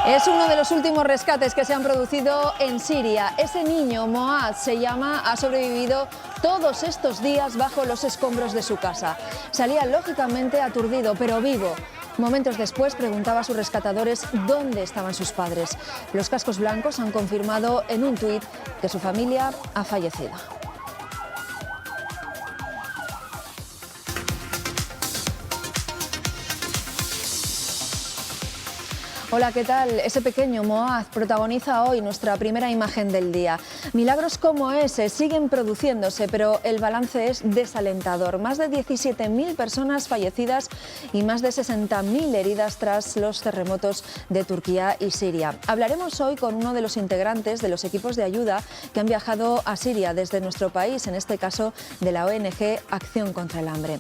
Es uno de los últimos rescates que se han producido en Siria. Ese niño, Moaz se llama, ha sobrevivido todos estos días bajo los escombros de su casa. Salía lógicamente aturdido, pero vivo. Momentos después preguntaba a sus rescatadores dónde estaban sus padres. Los cascos blancos han confirmado en un tuit que su familia ha fallecido. Hola, ¿qué tal? Ese pequeño Moaz protagoniza hoy nuestra primera imagen del día. Milagros como ese siguen produciéndose, pero el balance es desalentador. Más de 17.000 personas fallecidas y más de 60.000 heridas tras los terremotos de Turquía y Siria. Hablaremos hoy con uno de los integrantes de los equipos de ayuda que han viajado a Siria desde nuestro país, en este caso de la ONG Acción contra el Hambre.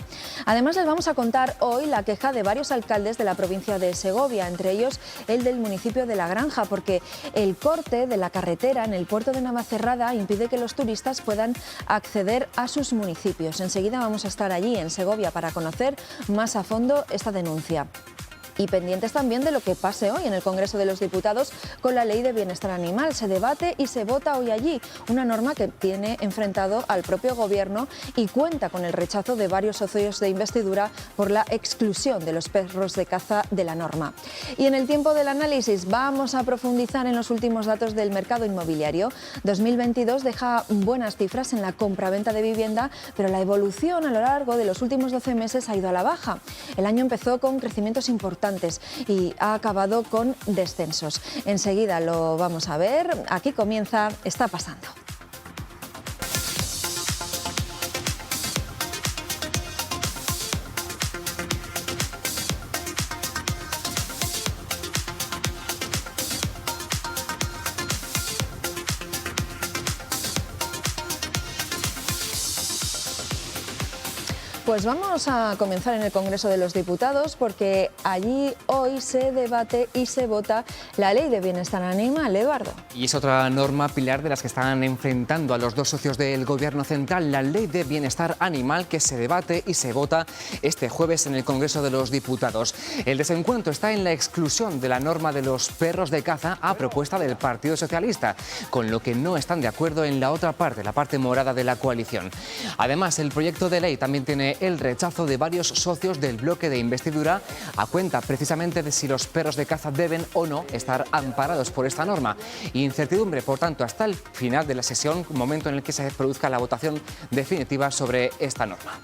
Además, les vamos a contar hoy la queja de varios alcaldes de la provincia de Segovia, entre ellos el del municipio de La Granja, porque el corte de la carretera en el puerto de Navacerrada impide que los turistas puedan acceder a sus municipios. Enseguida vamos a estar allí en Segovia para conocer más a fondo esta denuncia. Y pendientes también de lo que pase hoy en el Congreso de los Diputados con la Ley de Bienestar Animal. Se debate y se vota hoy allí, una norma que tiene enfrentado al propio Gobierno y cuenta con el rechazo de varios socios de investidura por la exclusión de los perros de caza de la norma. Y en el tiempo del análisis vamos a profundizar en los últimos datos del mercado inmobiliario. 2022 deja buenas cifras en la compraventa de vivienda, pero la evolución a lo largo de los últimos 12 meses ha ido a la baja. El año empezó con crecimientos importantes y ha acabado con descensos. Enseguida lo vamos a ver. Aquí comienza Está Pasando. Pues vamos a comenzar en el Congreso de los Diputados porque allí hoy se debate y se vota la Ley de Bienestar Animal, Eduardo. Y es otra norma pilar de las que están enfrentando a los dos socios del Gobierno central, la Ley de Bienestar Animal, que se debate y se vota este jueves en el Congreso de los Diputados. El desencuentro está en la exclusión de la norma de los perros de caza a propuesta del Partido Socialista, con lo que no están de acuerdo en la otra parte, la parte morada de la coalición. Además, el proyecto de ley también tiene el rechazo de varios socios del bloque de investidura a cuenta precisamente de si los perros de caza deben o no estar amparados por esta norma. Incertidumbre, por tanto, hasta el final de la sesión, momento en el que se produzca la votación definitiva sobre esta norma.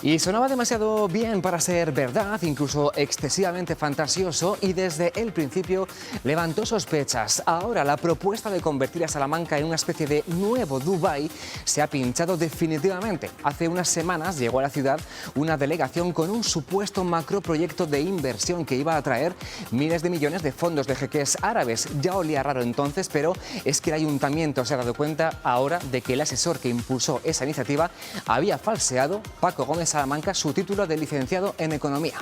Y sonaba demasiado bien para ser verdad, incluso excesivamente fantasioso, y desde el principio levantó sospechas. Ahora la propuesta de convertir a Salamanca en una especie de nuevo Dubái se ha pinchado definitivamente. Hace unas semanas llegó a la ciudad una delegación con un supuesto macroproyecto de inversión que iba a atraer miles de millones de fondos de jeques árabes. Ya olía raro entonces, pero es que el ayuntamiento se ha dado cuenta ahora de que el asesor que impulsó esa iniciativa había falseado, Paco Gómez Salamanca, su título de licenciado en Economía.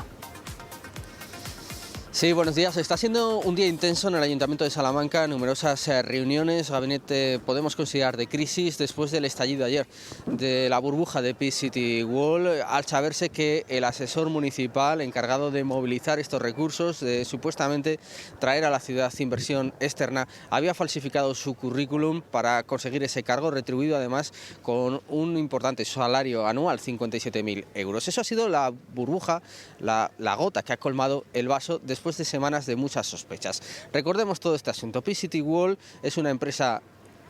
Sí, buenos días. Está siendo un día intenso en el Ayuntamiento de Salamanca, numerosas reuniones, gabinete podemos considerar de crisis después del estallido ayer de la burbuja de Peace City Wall, al saberse que el asesor municipal encargado de movilizar estos recursos, de supuestamente traer a la ciudad inversión externa, había falsificado su currículum para conseguir ese cargo, retribuido además con un importante salario anual, 57.000 euros. Eso ha sido la burbuja, la gota que ha colmado el vaso después de semanas de muchas sospechas. Recordemos todo este asunto. Peace City Wall es una empresa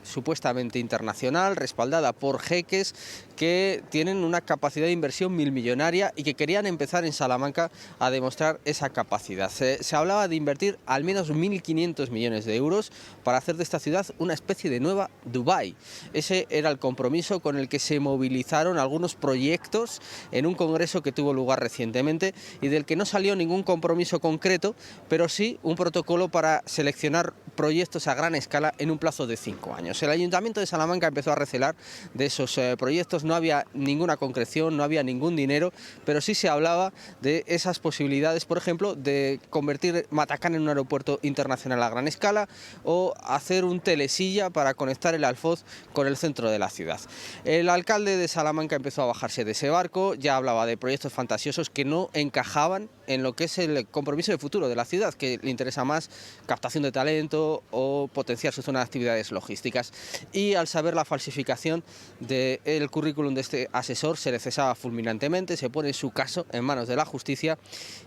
supuestamente internacional, respaldada por jeques que tienen una capacidad de inversión milmillonaria y que querían empezar en Salamanca a demostrar esa capacidad. Se hablaba de invertir al menos 1.500 millones de euros para hacer de esta ciudad una especie de nueva Dubái. Ese era el compromiso con el que se movilizaron algunos proyectos en un congreso que tuvo lugar recientemente y del que no salió ningún compromiso concreto, pero sí un protocolo para seleccionar proyectos a gran escala en un plazo de 5 años. años. El Ayuntamiento de Salamanca empezó a recelar de esos proyectos, no había ninguna concreción, no había ningún dinero, pero sí se hablaba de esas posibilidades, por ejemplo, de convertir Matacán en un aeropuerto internacional a gran escala o hacer un telesilla para conectar el Alfoz con el centro de la ciudad. El alcalde de Salamanca empezó a bajarse de ese barco, ya hablaba de proyectos fantasiosos que no encajaban en lo que es el compromiso de futuro de la ciudad, que le interesa más captación de talento o potenciar su zona de actividades logísticas. Y al saber la falsificación del currículum de este asesor, se le cesaba fulminantemente, se pone su caso en manos de la justicia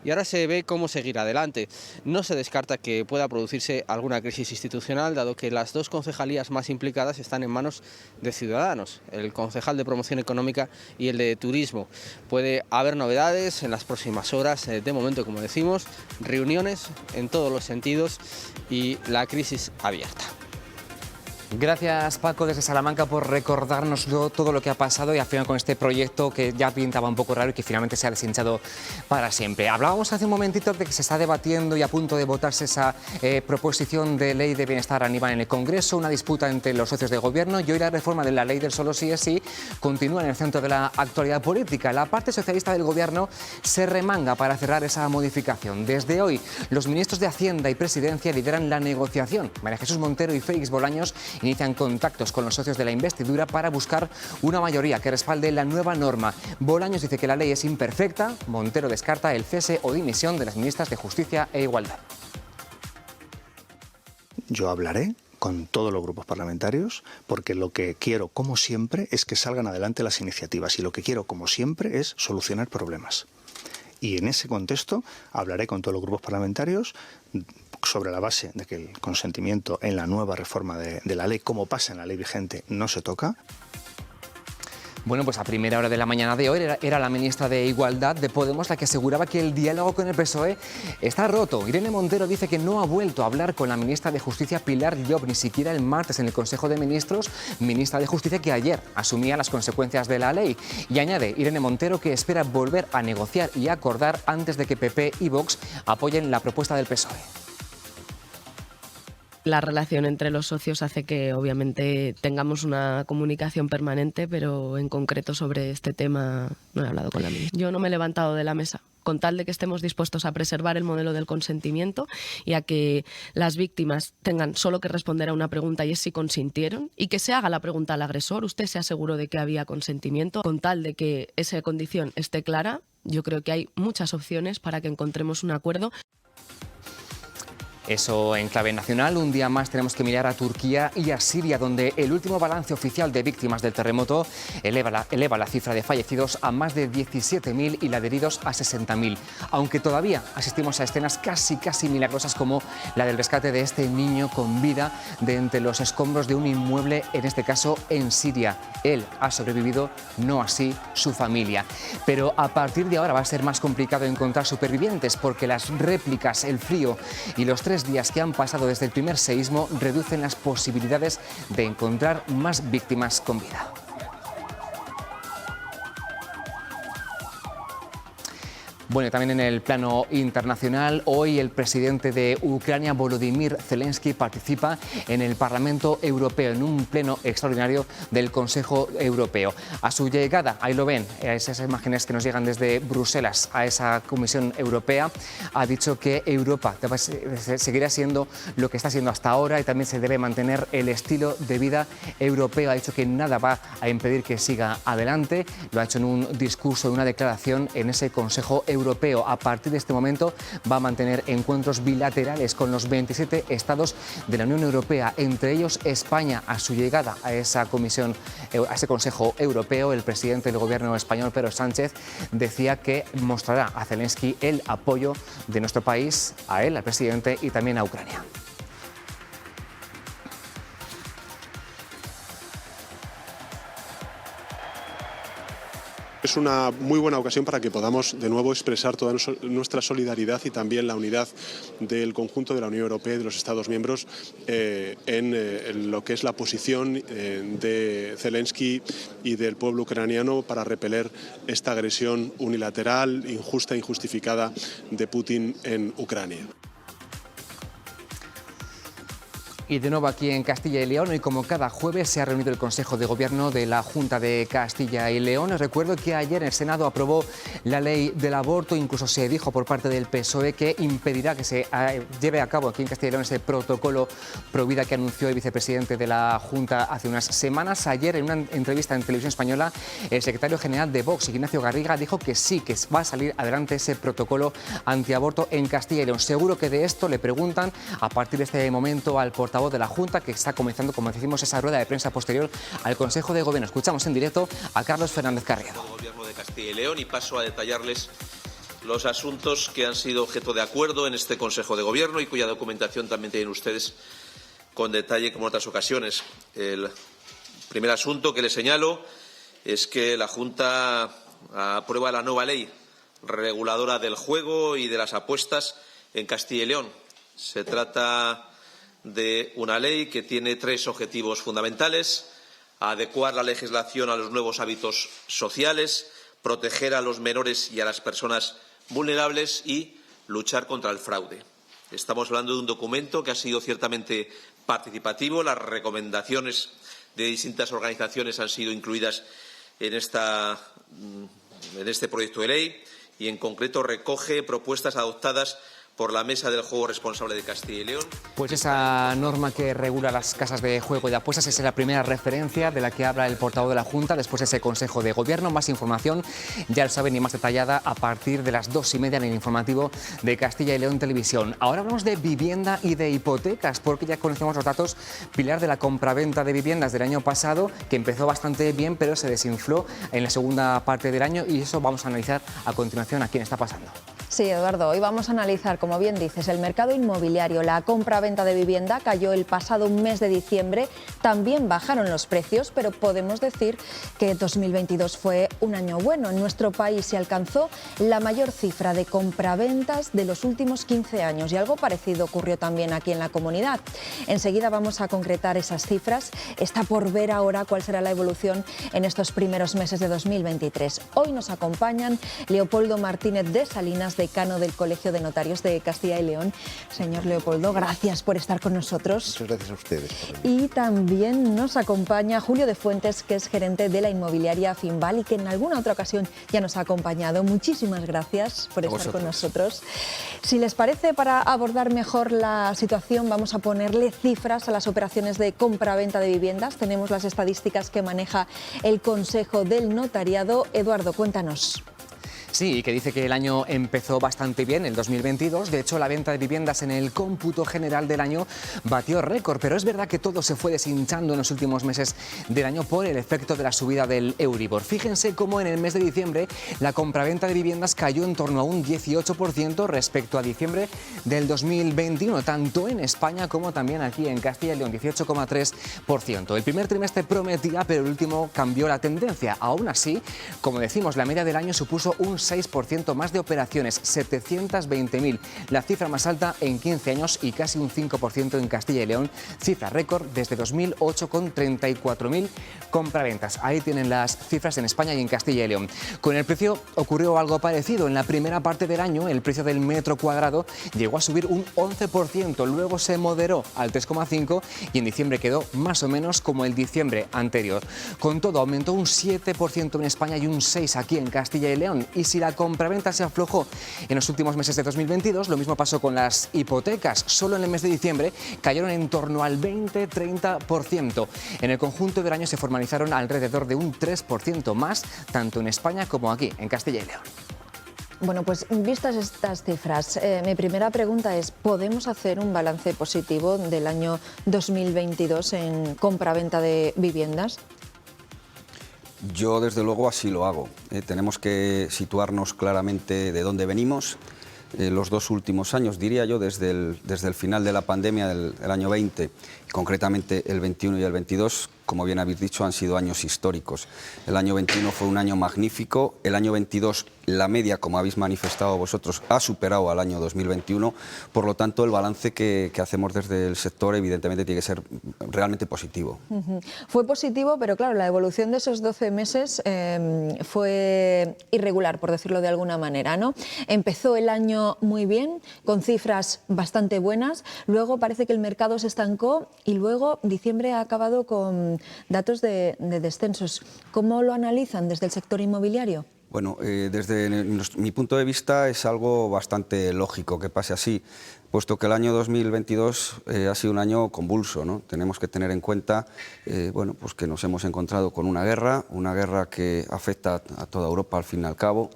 y ahora se ve cómo seguir adelante. No se descarta que pueda producirse alguna crisis institucional, dado que las dos concejalías más implicadas están en manos de Ciudadanos, el concejal de Promoción Económica y el de Turismo. Puede haber novedades en las próximas horas, de momento, como decimos, reuniones en todos los sentidos y la crisis abierta. Gracias, Paco, desde Salamanca, por recordarnos todo lo que ha pasado y al final con este proyecto que ya pintaba un poco raro y que finalmente se ha deshinchado para siempre. Hablábamos hace un momentito de que se está debatiendo y a punto de votarse esa proposición de ley de bienestar animal en el Congreso, una disputa entre los socios de gobierno, y hoy la reforma de la ley del solo sí es sí continúa en el centro de la actualidad política. La parte socialista del gobierno se remanga para cerrar esa modificación. Desde hoy, los ministros de Hacienda y Presidencia lideran la negociación. María Jesús Montero y Félix Bolaños inician contactos con los socios de la investidura para buscar una mayoría que respalde la nueva norma. Bolaños dice que la ley es imperfecta. Montero descarta el cese o dimisión de las ministras de Justicia e Igualdad. Yo hablaré con todos los grupos parlamentarios, porque lo que quiero, como siempre, es que salgan adelante las iniciativas y lo que quiero, como siempre, es solucionar problemas. Y en ese contexto hablaré con todos los grupos parlamentarios sobre la base de que el consentimiento en la nueva reforma de la ley, como pasa en la ley vigente, no se toca. Bueno, pues a primera hora de la mañana de hoy era la ministra de Igualdad de Podemos la que aseguraba que el diálogo con el PSOE está roto. Irene Montero dice que no ha vuelto a hablar con la ministra de Justicia, Pilar Llop, ni siquiera el martes en el Consejo de Ministros, ministra de Justicia que ayer asumía las consecuencias de la ley. Y añade Irene Montero que espera volver a negociar y acordar antes de que PP y Vox apoyen la propuesta del PSOE. La relación entre los socios hace que obviamente tengamos una comunicación permanente, pero en concreto sobre este tema no he hablado con la ministra. Yo no me he levantado de la mesa, con tal de que estemos dispuestos a preservar el modelo del consentimiento y a que las víctimas tengan solo que responder a una pregunta y es si consintieron, y que se haga la pregunta al agresor, usted se aseguró de que había consentimiento, con tal de que esa condición esté clara. Yo creo que hay muchas opciones para que encontremos un acuerdo. Eso en clave nacional. Un día más tenemos que mirar a Turquía y a Siria, donde el último balance oficial de víctimas del terremoto eleva la cifra de fallecidos a más de 17.000 y la de heridos a 60.000. Aunque todavía asistimos a escenas casi milagrosas como la del rescate de este niño con vida de entre los escombros de un inmueble, en este caso en Siria. Él ha sobrevivido, no así su familia. Pero a partir de ahora va a ser más complicado encontrar supervivientes porque las réplicas, el frío y los 3 días que han pasado desde el primer seísmo reducen las posibilidades de encontrar más víctimas con vida. Bueno, también en el plano internacional, hoy el presidente de Ucrania, Volodymyr Zelensky, participa en el Parlamento Europeo, en un pleno extraordinario del Consejo Europeo. A su llegada, ahí lo ven, esas imágenes que nos llegan desde Bruselas a esa Comisión Europea, ha dicho que Europa seguirá siendo lo que está siendo hasta ahora y también se debe mantener el estilo de vida europeo. Ha dicho que nada va a impedir que siga adelante. Lo ha hecho en un discurso, en una declaración en ese Consejo Europeo. A partir de este momento va a mantener encuentros bilaterales con los 27 estados de la Unión Europea, entre ellos España. A su llegada a esa comisión, a ese Consejo Europeo, el presidente del gobierno español, Pedro Sánchez, decía que mostrará a Zelensky el apoyo de nuestro país, a él, al presidente, y también a Ucrania. Es una muy buena ocasión para que podamos de nuevo expresar toda nuestra solidaridad y también la unidad del conjunto de la Unión Europea y de los Estados miembros en lo que es la posición de Zelensky y del pueblo ucraniano para repeler esta agresión unilateral, injusta e injustificada de Putin en Ucrania. Y de nuevo aquí en Castilla y León, y como cada jueves se ha reunido el Consejo de Gobierno de la Junta de Castilla y León. Os recuerdo que ayer el Senado aprobó la ley del aborto, incluso se dijo por parte del PSOE que impedirá que se lleve a cabo aquí en Castilla y León ese protocolo Provida que anunció el vicepresidente de la Junta hace unas semanas. Ayer, en una entrevista en Televisión Española, el secretario general de Vox, Ignacio Garriga, dijo que sí, que va a salir adelante ese protocolo antiaborto en Castilla y León. Seguro que de esto le preguntan a partir de este momento al portavoz de la Junta, que está comenzando, como decimos, esa rueda de prensa posterior al Consejo de Gobierno. Escuchamos en directo a Carlos Fernández Carriedo. Gobierno de Castilla y León, y paso a detallarles los asuntos que han sido objeto de acuerdo en este Consejo de Gobierno y cuya documentación también tienen ustedes con detalle como en otras ocasiones. El primer asunto que les señalo es que la Junta aprueba la nueva ley reguladora del juego y de las apuestas en Castilla y León. Se trata de una ley que tiene tres objetivos fundamentales: adecuar la legislación a los nuevos hábitos sociales, proteger a los menores y a las personas vulnerables y luchar contra el fraude. Estamos hablando de un documento que ha sido ciertamente participativo. Las recomendaciones de distintas organizaciones han sido incluidas en este proyecto de ley y, en concreto, recoge propuestas adoptadas por la Mesa del Juego Responsable de Castilla y León. Pues esa norma que regula las casas de juego y de apuestas es la primera referencia de la que habla el portavoz de la Junta después de ese Consejo de Gobierno. Más información, ya lo saben, y más detallada a partir de las 2:30 en el informativo de Castilla y León Televisión. Ahora hablamos de vivienda y de hipotecas, porque ya conocemos los datos, Pilar, de la compraventa de viviendas del año pasado, que empezó bastante bien, pero se desinfló en la segunda parte del año, y eso vamos a analizar a continuación a quién está pasando. Sí, Eduardo, hoy vamos a analizar, como bien dices, el mercado inmobiliario. La compra-venta de vivienda cayó el pasado mes de diciembre, también bajaron los precios, pero podemos decir que 2022 fue un año bueno. En nuestro país se alcanzó la mayor cifra de compraventas de los últimos 15 años y algo parecido ocurrió también aquí en la comunidad. Enseguida vamos a concretar esas cifras. Está por ver ahora cuál será la evolución en estos primeros meses de 2023. Hoy nos acompañan Leopoldo Martínez de Salinas, decano del Colegio de Notarios de Castilla y León. Señor Leopoldo, gracias por estar con nosotros. Muchas gracias a ustedes. Y también nos acompaña Julio de Fuentes, que es gerente de la inmobiliaria Finval y que en alguna otra ocasión ya nos ha acompañado. Muchísimas gracias por estar con nosotros. Si les parece, para abordar mejor la situación, vamos a ponerle cifras a las operaciones de compra-venta de viviendas. Tenemos las estadísticas que maneja el Consejo del Notariado. Eduardo, cuéntanos. Sí, y que dice que el año empezó bastante bien, el 2022. De hecho, la venta de viviendas en el cómputo general del año batió récord, pero es verdad que todo se fue deshinchando en los últimos meses del año por el efecto de la subida del Euribor. Fíjense cómo en el mes de diciembre la compraventa de viviendas cayó en torno a un 18% respecto a diciembre del 2021, tanto en España como también aquí en Castilla y León, 18,3%. El primer trimestre prometía, pero el último cambió la tendencia. Aún así, como decimos, la media del año supuso un 6% más de operaciones, 720.000, la cifra más alta en 15 años y casi un 5% en Castilla y León, cifra récord desde 2008 con 34.000 compraventas. Ahí tienen las cifras en España y en Castilla y León. Con el precio ocurrió algo parecido. En la primera parte del año el precio del metro cuadrado llegó a subir un 11%, luego se moderó al 3,5% y en diciembre quedó más o menos como el diciembre anterior. Con todo, aumentó un 7% en España y un 6% aquí en Castilla y León. Y si la compraventa se aflojó en los últimos meses de 2022, lo mismo pasó con las hipotecas. Solo en el mes de diciembre cayeron en torno al 20-30%. En el conjunto del año se formalizaron alrededor de un 3% más, tanto en España como aquí, en Castilla y León. Bueno, pues vistas estas cifras, mi primera pregunta es, ¿podemos hacer un balance positivo del año 2022 en compra-venta de viviendas? Yo, desde luego, así lo hago. Tenemos que situarnos claramente de dónde venimos. Los dos últimos años, diría yo, desde el final de la pandemia del año 20, concretamente el 21 y el 22, como bien habéis dicho, han sido años históricos. El año 21 fue un año magnífico, el año 22 la media, como habéis manifestado vosotros, ha superado al año 2021, por lo tanto el balance que hacemos desde el sector evidentemente tiene que ser realmente positivo. Fue positivo, pero claro, la evolución de esos 12 meses fue irregular, por decirlo de alguna manera, ¿no? Empezó el año muy bien, con cifras bastante buenas, luego parece que el mercado se estancó y luego diciembre ha acabado con datos de descensos. ¿Cómo lo analizan desde el sector inmobiliario? Bueno, desde mi punto de vista es algo bastante lógico que pase así, puesto que el año 2022 ha sido un año convulso, ¿no? Tenemos que tener en cuenta bueno, pues que nos hemos encontrado con una guerra que afecta a toda Europa al fin y al cabo,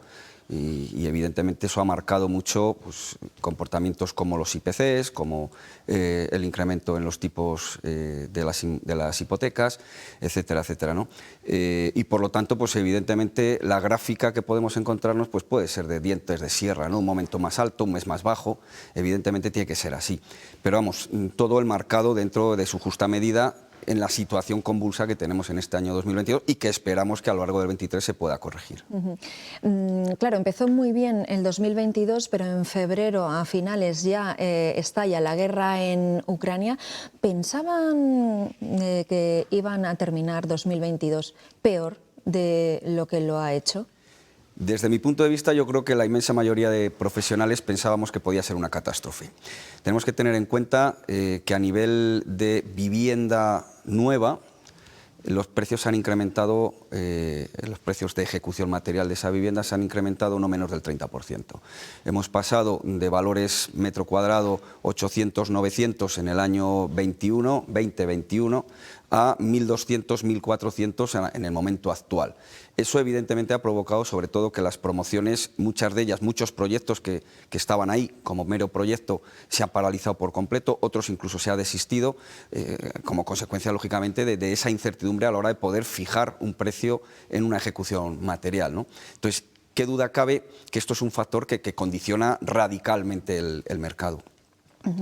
y evidentemente eso ha marcado mucho pues, comportamientos como los IPCs, como el incremento en los tipos de las hipotecas, etcétera, etcétera, ¿no? Y por lo tanto, pues evidentemente la gráfica que podemos encontrarnos pues, puede ser de dientes de sierra, ¿no? Un momento más alto, un mes más bajo, evidentemente tiene que ser así. Pero vamos, todo el marcado dentro de su justa medida en la situación convulsa que tenemos en este año 2022 y que esperamos que a lo largo del 23 se pueda corregir. Claro, empezó muy bien el 2022, pero en febrero a finales ya estalla la guerra en Ucrania. ¿Pensaban que iban a terminar 2022 peor de lo que lo ha hecho? Desde mi punto de vista, yo creo que la inmensa mayoría de profesionales pensábamos que podía ser una catástrofe. Tenemos que tener en cuenta que a nivel de vivienda nueva, los precios han incrementado, los precios de ejecución material de esa vivienda se han incrementado no menos del 30%. Hemos pasado de valores metro cuadrado 800, 900 en el año 2021 a 1.200, 1.400 en el momento actual. Eso evidentemente ha provocado sobre todo que las promociones, muchas de ellas, muchos proyectos que estaban ahí como mero proyecto se han paralizado por completo, otros incluso se ha desistido como consecuencia lógicamente de esa incertidumbre a la hora de poder fijar un precio en una ejecución material, ¿no? Entonces, ¿qué duda cabe que esto es un factor que condiciona radicalmente el mercado?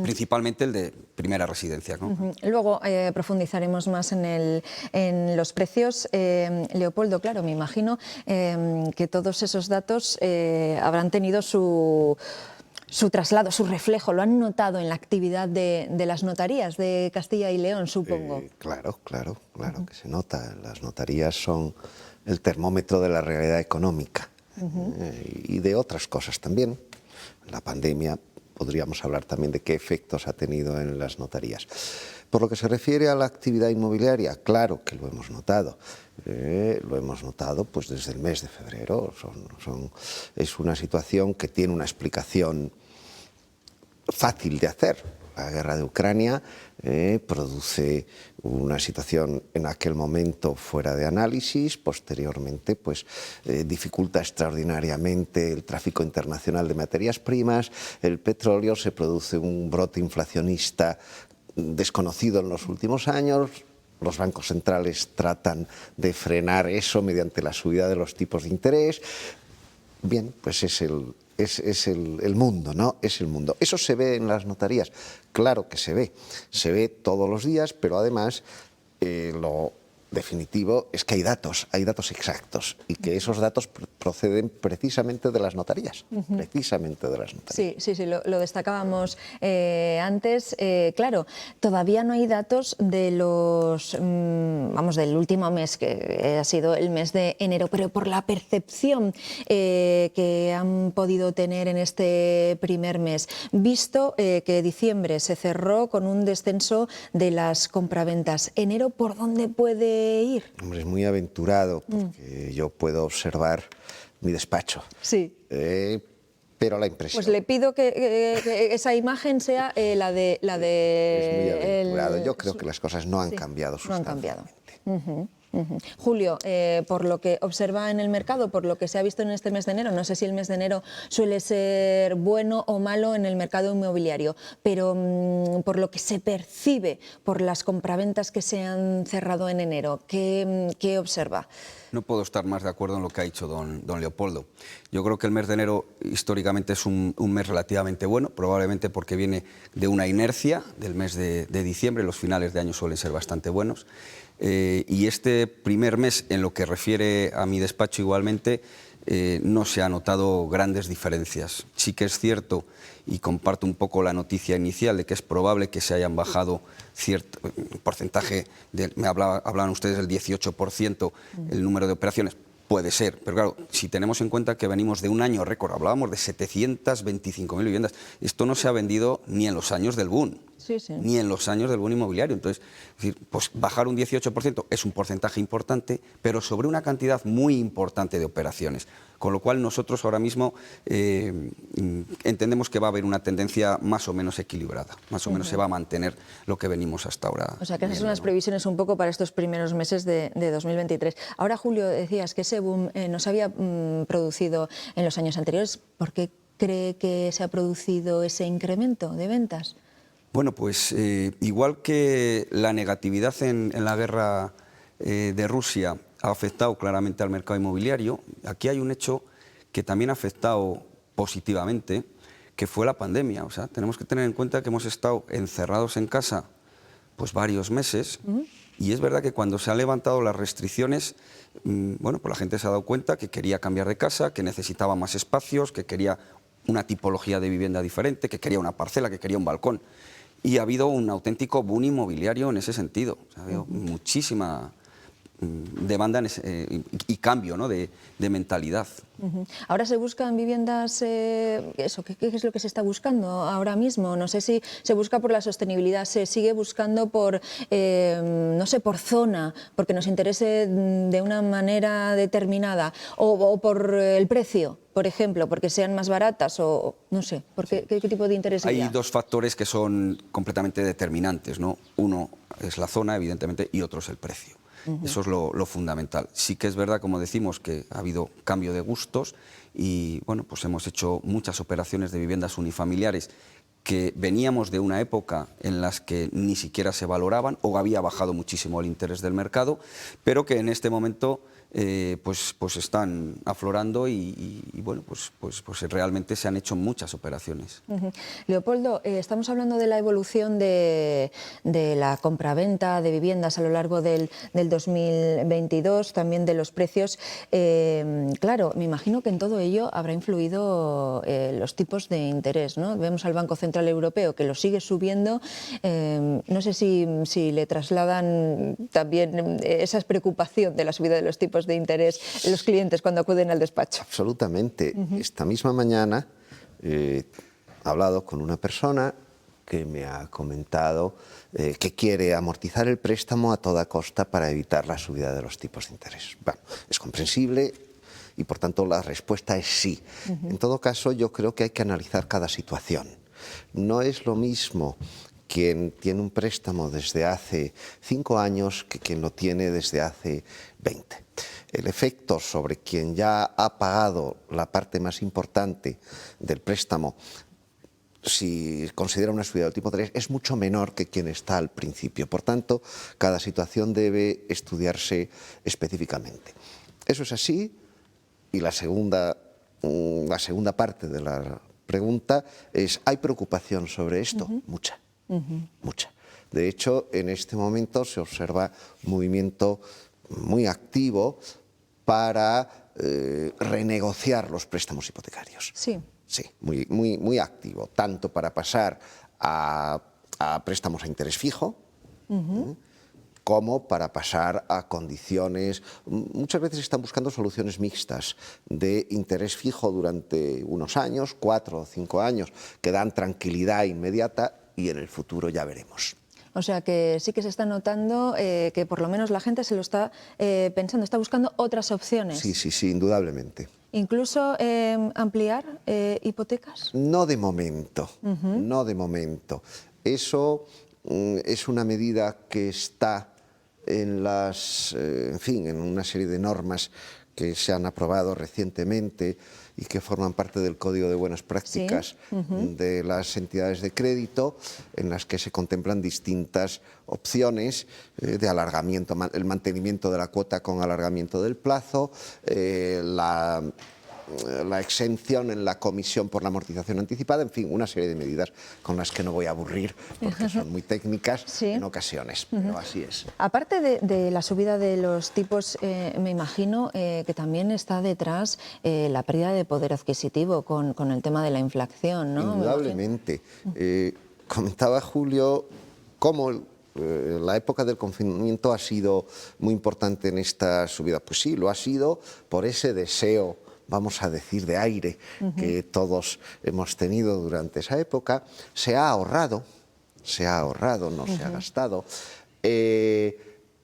Principalmente el de primera residencia, ¿no? Luego profundizaremos más en los precios. Leopoldo, claro, me imagino que todos esos datos habrán tenido su traslado, su reflejo, lo han notado en la actividad de las notarías de Castilla y León, supongo. Claro que se nota. Las notarías son el termómetro de la realidad económica y de otras cosas también. La pandemia, podríamos hablar también de qué efectos ha tenido en las notarías. Por lo que se refiere a la actividad inmobiliaria, claro que lo hemos notado. Lo hemos notado pues, desde el mes de febrero. Es una situación que tiene una explicación fácil de hacer. La guerra de Ucrania produce una situación en aquel momento fuera de análisis, posteriormente pues, dificulta extraordinariamente el tráfico internacional de materias primas, el petróleo, se produce un brote inflacionista desconocido en los últimos años. Los bancos centrales tratan de frenar eso mediante la subida de los tipos de interés. Bien, pues es el mundo, ¿no? Es el mundo. ¿Eso se ve en las notarías? Claro que se ve todos los días, pero además lo definitivo es que hay datos exactos y que esos datos proceden precisamente de las notarías, precisamente de las notarías. Sí, lo destacábamos antes. Claro, todavía no hay datos de del último mes, que ha sido el mes de enero, pero por la percepción que han podido tener en este primer mes, visto que diciembre se cerró con un descenso de las compraventas, ¿enero por dónde puede ir? Hombre, es muy aventurado, porque yo puedo observar mi despacho. Sí. Pero la impresión... Pues le pido que esa imagen sea la de... Es muy aventurado. Yo creo que las cosas no han cambiado sustancialmente. No han cambiado. Julio, por lo que observa en el mercado, por lo que se ha visto en este mes de enero, no sé si el mes de enero suele ser bueno o malo en el mercado inmobiliario, pero por lo que se percibe por las compraventas que se han cerrado en enero, ¿qué observa? No puedo estar más de acuerdo en lo que ha dicho don Leopoldo. Yo creo que el mes de enero históricamente es un mes relativamente bueno, probablemente porque viene de una inercia del mes de diciembre. Los finales de año suelen ser bastante buenos. Y este primer mes, en lo que refiere a mi despacho igualmente, no se ha notado grandes diferencias. Sí que es cierto, y comparto un poco la noticia inicial, de que es probable que se hayan bajado cierto porcentaje, hablaban ustedes del 18% el número de operaciones. Puede ser, pero claro, si tenemos en cuenta que venimos de un año récord, hablábamos de 725.000 viviendas, esto no se ha vendido ni en los años del boom, ni en los años del boom inmobiliario. Entonces, es decir, pues bajar un 18% es un porcentaje importante, pero sobre una cantidad muy importante de operaciones. Con lo cual nosotros ahora mismo entendemos que va a haber una tendencia más o menos equilibrada, más o menos se va a mantener lo que venimos hasta ahora. O sea, que esas son las previsiones un poco para estos primeros meses de 2023. Ahora, Julio, decías que ese boom no se había producido en los años anteriores. ¿Por qué cree que se ha producido ese incremento de ventas? Bueno, pues igual que la negatividad en la guerra de Rusia ha afectado claramente al mercado inmobiliario, aquí hay un hecho que también ha afectado positivamente, que fue la pandemia. O sea, tenemos que tener en cuenta que hemos estado encerrados en casa pues varios meses, y es verdad que cuando se han levantado las restricciones, bueno, pues la gente se ha dado cuenta que quería cambiar de casa, que necesitaba más espacios, que quería una tipología de vivienda diferente, que quería una parcela, que quería un balcón. Y ha habido un auténtico boom inmobiliario en ese sentido. O sea, ha habido muchísima demanda y cambio, ¿no?, de mentalidad. Ahora se buscan viviendas, ¿qué es lo que se está buscando ahora mismo? No sé si se busca por la sostenibilidad, se sigue buscando por, no sé, por zona, porque nos interese de una manera determinada, o por el precio, por ejemplo, porque sean más baratas, o no sé, ¿qué tipo de interés hay? Hay Dos factores que son completamente determinantes, ¿no? Uno es la zona, evidentemente, y otro es el precio. Eso es lo fundamental. Sí que es verdad, como decimos, que ha habido cambio de gustos y bueno, pues hemos hecho muchas operaciones de viviendas unifamiliares que veníamos de una época en las que ni siquiera se valoraban o había bajado muchísimo el interés del mercado, pero que en este momento pues están aflorando y bueno, pues realmente se han hecho muchas operaciones. Leopoldo, estamos hablando de la evolución de la compraventa de viviendas a lo largo del 2022, también de los precios. Claro, me imagino que en todo ello habrá influido los tipos de interés, ¿no? Vemos al Banco Central Europeo que lo sigue subiendo. No sé si le trasladan también esa preocupación de la subida de los tipos de interés los clientes cuando acuden al despacho. Absolutamente. Esta misma mañana he hablado con una persona que me ha comentado que quiere amortizar el préstamo a toda costa para evitar la subida de los tipos de interés. Bueno, es comprensible y por tanto la respuesta es sí. En todo caso, yo creo que hay que analizar cada situación. No es lo mismo quien tiene un préstamo desde hace 5 años que quien lo tiene desde hace 20. El efecto sobre quien ya ha pagado la parte más importante del préstamo, si considera una subida del tipo 3, es mucho menor que quien está al principio. Por tanto, cada situación debe estudiarse específicamente. Eso es así, y la segunda parte de la pregunta es, ¿hay preocupación sobre esto? Mucha, mucha. De hecho, en este momento se observa un movimiento muy activo para renegociar los préstamos hipotecarios. Sí. Sí, muy activo, tanto para pasar a préstamos a interés fijo, como para pasar a condiciones. Muchas veces están buscando soluciones mixtas de interés fijo durante unos años, 4 o 5 años, que dan tranquilidad inmediata y en el futuro ya veremos. O sea que sí que se está notando que por lo menos la gente se lo está pensando, está buscando otras opciones. Sí, indudablemente. ¿Incluso ampliar hipotecas? No de momento, no de momento. Eso es una medida que está en en una serie de normas que se han aprobado recientemente y que forman parte del Código de Buenas Prácticas de las entidades de crédito, en las que se contemplan distintas opciones de alargamiento, el mantenimiento de la cuota con alargamiento del plazo, la exención en la comisión por la amortización anticipada, en fin, una serie de medidas con las que no voy a aburrir porque son muy técnicas en ocasiones, pero así es. Aparte de la subida de los tipos, me imagino que también está detrás la pérdida de poder adquisitivo con el tema de la inflación, ¿no? Indudablemente. Comentaba Julio cómo la época del confinamiento ha sido muy importante en esta subida. Pues sí, lo ha sido por ese deseo, vamos a decir, de aire que todos hemos tenido durante esa época. Se ha ahorrado, no se ha gastado.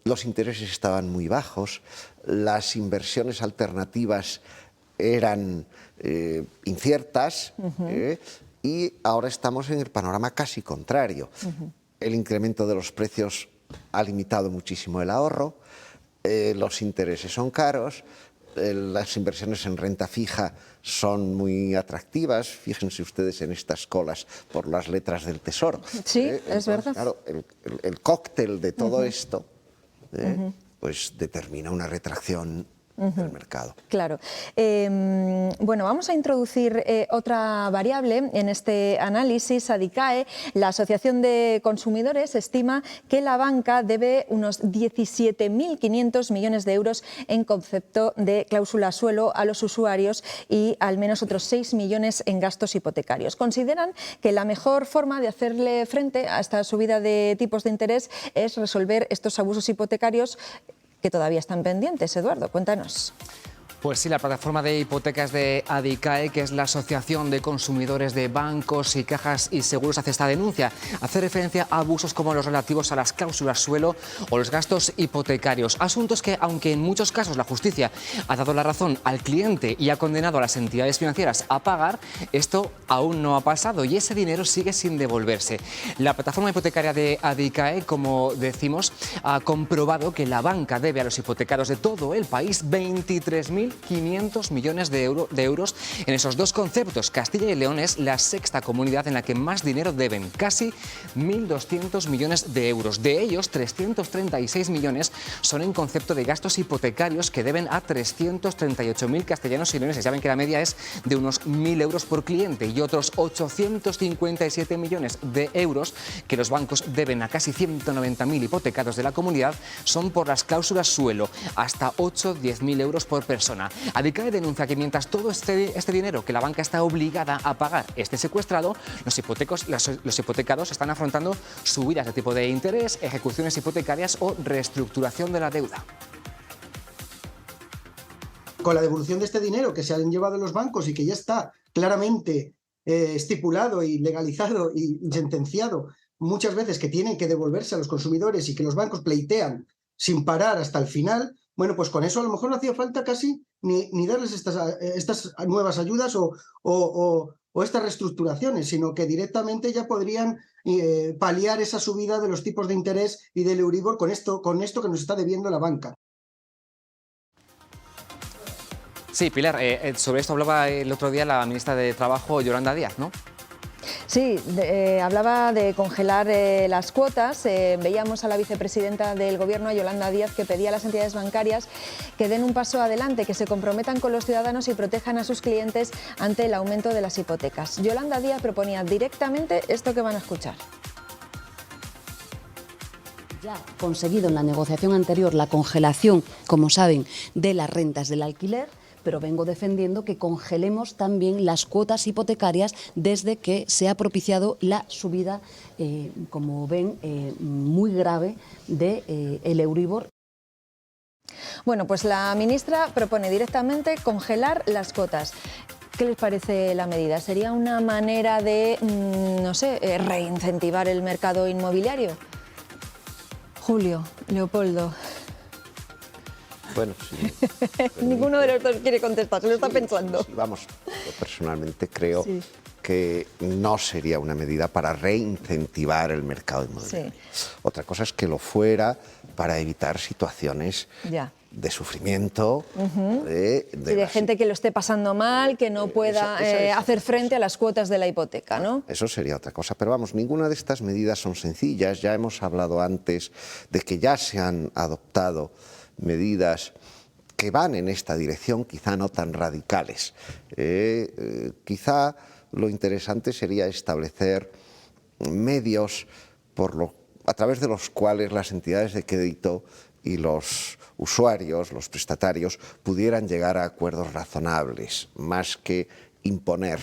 Los intereses estaban muy bajos, las inversiones alternativas eran inciertas y ahora estamos en el panorama casi contrario. El incremento de los precios ha limitado muchísimo el ahorro, los intereses son caros, las inversiones en renta fija son muy atractivas. Fíjense ustedes en estas colas por las letras del Tesoro. Sí, es verdad. Claro, el cóctel de todo esto pues determina una retracción del mercado. Claro. Bueno, vamos a introducir otra variable en este análisis. ADICAE, la Asociación de Consumidores, estima que la banca debe unos 17.500 millones de euros en concepto de cláusula suelo a los usuarios y al menos otros 6 millones en gastos hipotecarios. Consideran que la mejor forma de hacerle frente a esta subida de tipos de interés es resolver estos abusos hipotecarios que todavía están pendientes. Eduardo, cuéntanos. Pues sí, la plataforma de hipotecas de ADICAE, que es la Asociación de Consumidores de Bancos y Cajas y Seguros, hace esta denuncia. Hace referencia a abusos como los relativos a las cláusulas suelo o los gastos hipotecarios. Asuntos que, aunque en muchos casos la justicia ha dado la razón al cliente y ha condenado a las entidades financieras a pagar, esto aún no ha pasado y ese dinero sigue sin devolverse. La plataforma hipotecaria de ADICAE, como decimos, ha comprobado que la banca debe a los hipotecados de todo el país 23.500 millones de euros en esos dos conceptos. Castilla y León es la sexta comunidad en la que más dinero deben, casi 1.200 millones de euros. De ellos, 336 millones son en concepto de gastos hipotecarios que deben a 338.000 castellanos y leoneses. Ya ven que la media es de unos 1.000 euros por cliente y otros 857 millones de euros que los bancos deben a casi 190.000 hipotecados de la comunidad son por las cláusulas suelo, hasta 10.000 euros por persona. ADICAE denuncia que mientras todo este dinero que la banca está obligada a pagar esté secuestrado, los hipotecados están afrontando subidas de tipo de interés, ejecuciones hipotecarias o reestructuración de la deuda. Con la devolución de este dinero que se han llevado los bancos y que ya está claramente estipulado y legalizado y sentenciado muchas veces que tienen que devolverse a los consumidores y que los bancos pleitean sin parar hasta el final, bueno, pues con eso a lo mejor no hacía falta casi ni darles estas nuevas ayudas o estas reestructuraciones, sino que directamente ya podrían paliar esa subida de los tipos de interés y del Euribor con esto que nos está debiendo la banca. Sí, Pilar, sobre esto hablaba el otro día la ministra de Trabajo, Yolanda Díaz, ¿no? Sí, hablaba de congelar las cuotas. Veíamos a la vicepresidenta del Gobierno, a Yolanda Díaz, que pedía a las entidades bancarias que den un paso adelante, que se comprometan con los ciudadanos y protejan a sus clientes ante el aumento de las hipotecas. Yolanda Díaz proponía directamente esto que van a escuchar. Ya conseguido en la negociación anterior la congelación, como saben, de las rentas del alquiler, pero vengo defendiendo que congelemos también las cuotas hipotecarias desde que se ha propiciado la subida, como ven, muy grave del Euribor. Bueno, pues la ministra propone directamente congelar las cuotas. ¿Qué les parece la medida? ¿Sería una manera de, no sé, reincentivar el mercado inmobiliario? Julio, Leopoldo. Bueno, sí. Ninguno de los dos quiere contestar, se lo está pensando. Sí, vamos, yo personalmente creo que no sería una medida para reincentivar el mercado inmobiliario. Otra cosa es que lo fuera para evitar situaciones sufrimiento. De gente que lo esté pasando mal, que no pueda hacer frente a las cuotas de la hipoteca, ¿no? Eso sería otra cosa. Pero vamos, ninguna de estas medidas son sencillas. Ya hemos hablado antes de que ya se han adoptado medidas que van en esta dirección, quizá no tan radicales. Quizá lo interesante sería establecer medios a través de los cuales las entidades de crédito y los usuarios, los prestatarios, pudieran llegar a acuerdos razonables, más que imponer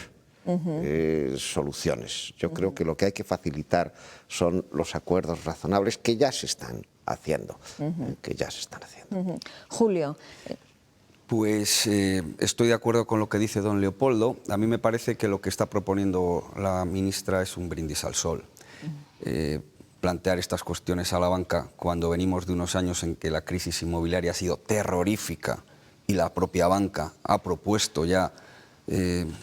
soluciones. Yo creo que lo que hay que facilitar son los acuerdos razonables que ya se están haciendo. Julio. Pues estoy de acuerdo con lo que dice don Leopoldo. A mí me parece que lo que está proponiendo la ministra es un brindis al sol. Plantear estas cuestiones a la banca cuando venimos de unos años en que la crisis inmobiliaria ha sido terrorífica y la propia banca ha propuesto ya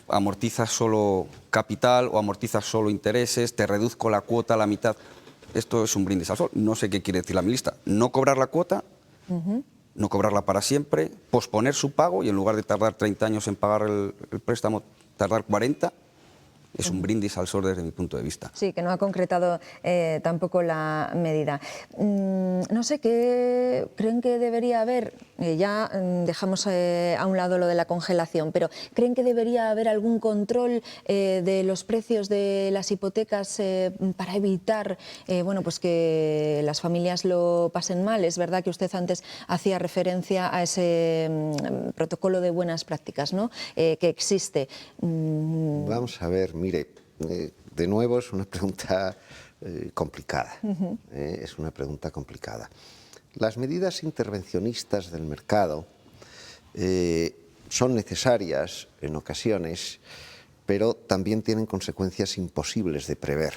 amortizas solo capital o amortizas solo intereses, te reduzco la cuota a la mitad. Esto es un brindis al sol. No sé qué quiere decir la ministra. No cobrar la cuota, no cobrarla para siempre, posponer su pago y en lugar de tardar 30 años en pagar el préstamo, tardar 40. Es un brindis al sol desde mi punto de vista. Sí, que no ha concretado tampoco la medida. No sé, ¿qué creen que debería haber? Ya dejamos a un lado lo de la congelación, pero ¿creen que debería haber algún control de los precios de las hipotecas para evitar bueno, pues que las familias lo pasen mal? Es verdad que usted antes hacía referencia a ese protocolo de buenas prácticas, ¿no? Que existe. Vamos a ver, mire, de nuevo es una pregunta complicada. Es una pregunta complicada. Las medidas intervencionistas del mercado son necesarias en ocasiones, pero también tienen consecuencias imposibles de prever.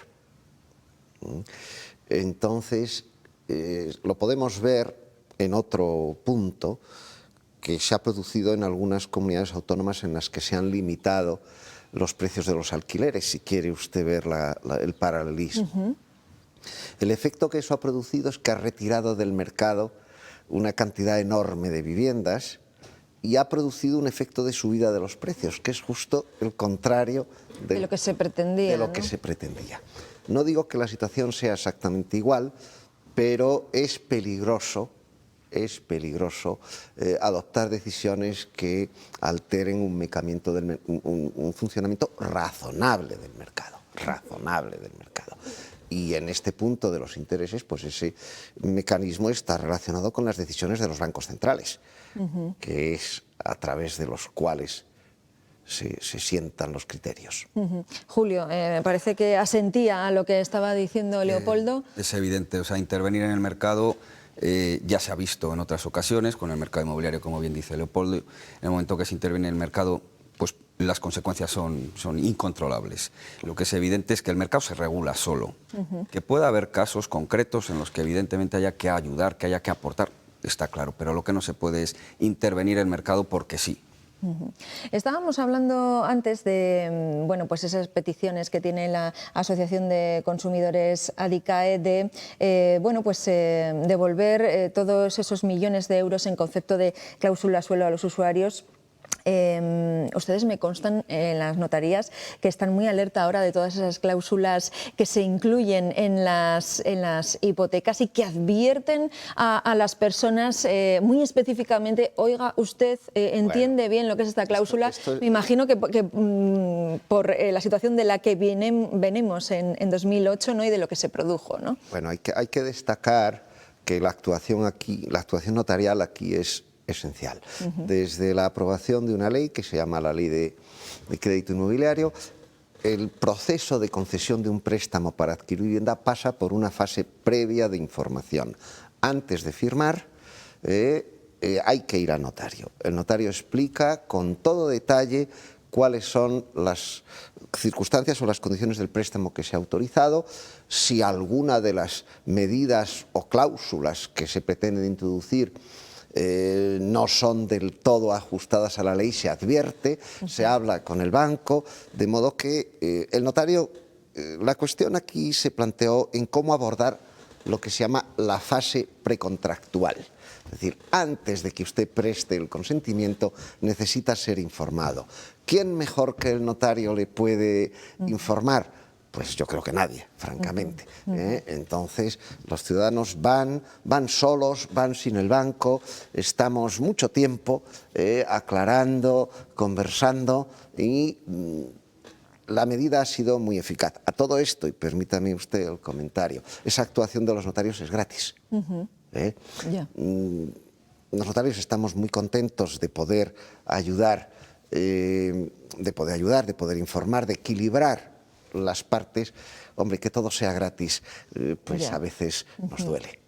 Entonces, lo podemos ver en otro punto que se ha producido en algunas comunidades autónomas en las que se han limitado los precios de los alquileres, si quiere usted ver el paralelismo. El efecto que eso ha producido es que ha retirado del mercado una cantidad enorme de viviendas y ha producido un efecto de subida de los precios, que es justo el contrario de lo que se pretendía. No digo que la situación sea exactamente igual, pero es peligroso adoptar decisiones que alteren un funcionamiento razonable del mercado. Y en este punto de los intereses, pues ese mecanismo está relacionado con las decisiones de los bancos centrales, que es a través de los cuales se sientan los criterios. Julio, me parece que asentía a lo que estaba diciendo Leopoldo. Es evidente, o sea, intervenir en el mercado ya se ha visto en otras ocasiones con el mercado inmobiliario, como bien dice Leopoldo. En el momento que se interviene en el mercado, pues las consecuencias son incontrolables. Lo que es evidente es que el mercado se regula solo, que pueda haber casos concretos en los que evidentemente haya que ayudar, que haya que aportar, está claro, pero lo que no se puede es intervenir el mercado porque sí. Estábamos hablando antes de bueno, pues esas peticiones que tiene la Asociación de Consumidores ADICAE de bueno, pues, devolver todos esos millones de euros en concepto de cláusula suelo a los usuarios. Ustedes me constan en las notarías que están muy alerta ahora de todas esas cláusulas que se incluyen en las hipotecas y que advierten a las personas muy específicamente, oiga, usted entiende bien lo que es esta cláusula. Me imagino que por la situación de la que venimos en 2008, ¿no? Y de lo que se produjo, ¿no? Bueno, hay que destacar que la actuación notarial aquí es esencial. Desde la aprobación de una ley que se llama la Ley de Crédito Inmobiliario, el proceso de concesión de un préstamo para adquirir vivienda pasa por una fase previa de información. Antes de firmar, hay que ir al notario. El notario explica con todo detalle cuáles son las circunstancias o las condiciones del préstamo que se ha autorizado, si alguna de las medidas o cláusulas que se pretenden introducir no son del todo ajustadas a la ley, se advierte, se habla con el banco, de modo que el notario, la cuestión aquí se planteó en cómo abordar lo que se llama la fase precontractual. Es decir, antes de que usted preste el consentimiento, necesita ser informado. ¿Quién mejor que el notario le puede informar? Pues yo creo que nadie, francamente. Entonces, los ciudadanos van solos, van sin el banco, estamos mucho tiempo aclarando, conversando y la medida ha sido muy eficaz. A todo esto, y permítame usted el comentario, esa actuación de los notarios es gratis. Los notarios estamos muy contentos de poder ayudar, de poder informar, de equilibrar las partes. Hombre, que todo sea gratis, pues a veces nos duele.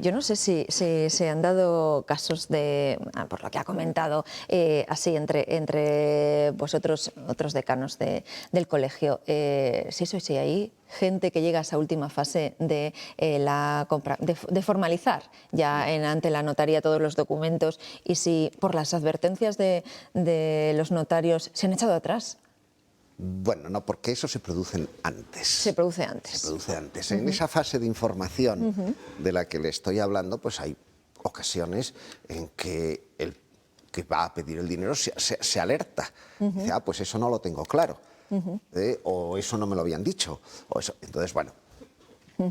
Yo no sé si se han dado casos de, por lo que ha comentado, así entre vosotros, otros decanos del colegio, si hay gente que llega a esa última fase de la compra, de formalizar ya ante la notaría todos los documentos, y si por las advertencias de los notarios se han echado atrás. Bueno, no, porque eso se produce antes. Se produce antes. Se produce antes. En esa fase de información de la que le estoy hablando, pues hay ocasiones en que el que va a pedir el dinero se alerta. Dice, pues eso no lo tengo claro. O eso no me lo habían dicho. O eso. Entonces, bueno,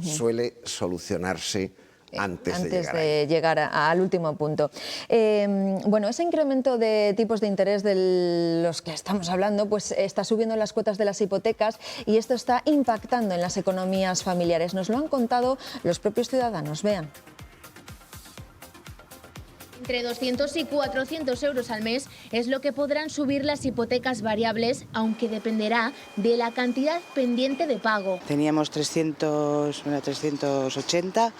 suele solucionarse antes de llegar al último punto. Bueno, ese incremento de tipos de interés de los que estamos hablando, pues está subiendo las cuotas de las hipotecas y esto está impactando en las economías familiares. Nos lo han contado los propios ciudadanos. Vean. Entre 200 y 400 euros al mes es lo que podrán subir las hipotecas variables, aunque dependerá de la cantidad pendiente de pago. Teníamos 380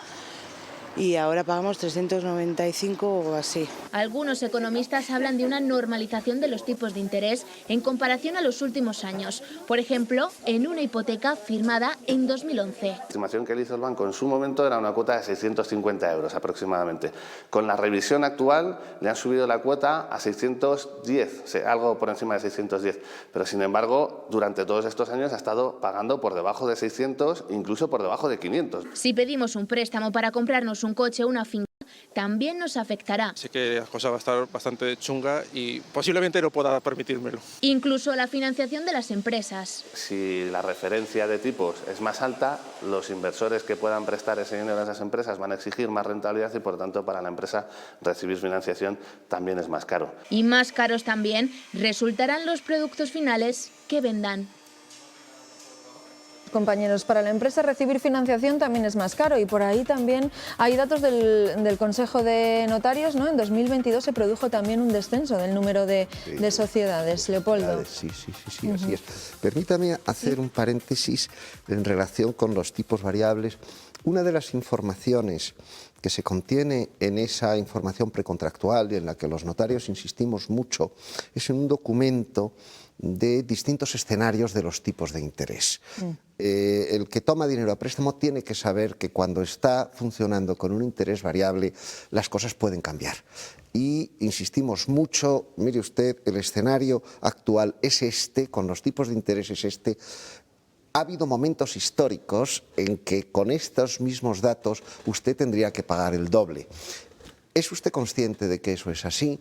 y ahora pagamos 395 o así. Algunos economistas hablan de una normalización de los tipos de interés en comparación a los últimos años. Por ejemplo, en una hipoteca firmada en 2011. La estimación que le hizo el banco en su momento era una cuota de 650 euros aproximadamente. Con la revisión actual le han subido la cuota a 610, algo por encima de 610. Pero sin embargo, durante todos estos años ha estado pagando por debajo de 600, incluso por debajo de 500. Si pedimos un préstamo para comprarnos un coche o una finca, también nos afectará. Sé que la cosa va a estar bastante chunga y posiblemente no pueda permitírmelo. Incluso la financiación de las empresas. Si la referencia de tipos es más alta, los inversores que puedan prestar ese dinero a esas empresas van a exigir más rentabilidad y, por tanto, para la empresa recibir financiación también es más caro. Y más caros también resultarán los productos finales que vendan. Compañeros, para la empresa recibir financiación también es más caro y por ahí también hay datos del Consejo de Notarios, ¿no? En 2022 se produjo también un descenso del número de sociedades. Leopoldo. Sí, así es. Permítame hacer un paréntesis en relación con los tipos variables. Una de las informaciones que se contiene en esa información precontractual y en la que los notarios insistimos mucho es en un documento de distintos escenarios de los tipos de interés. El que toma dinero a préstamo tiene que saber que cuando está funcionando con un interés variable las cosas pueden cambiar. Y insistimos mucho, mire usted, el escenario actual es este, con los tipos de interés es este. Ha habido momentos históricos en que con estos mismos datos usted tendría que pagar el doble. ¿Es usted consciente de que eso es así?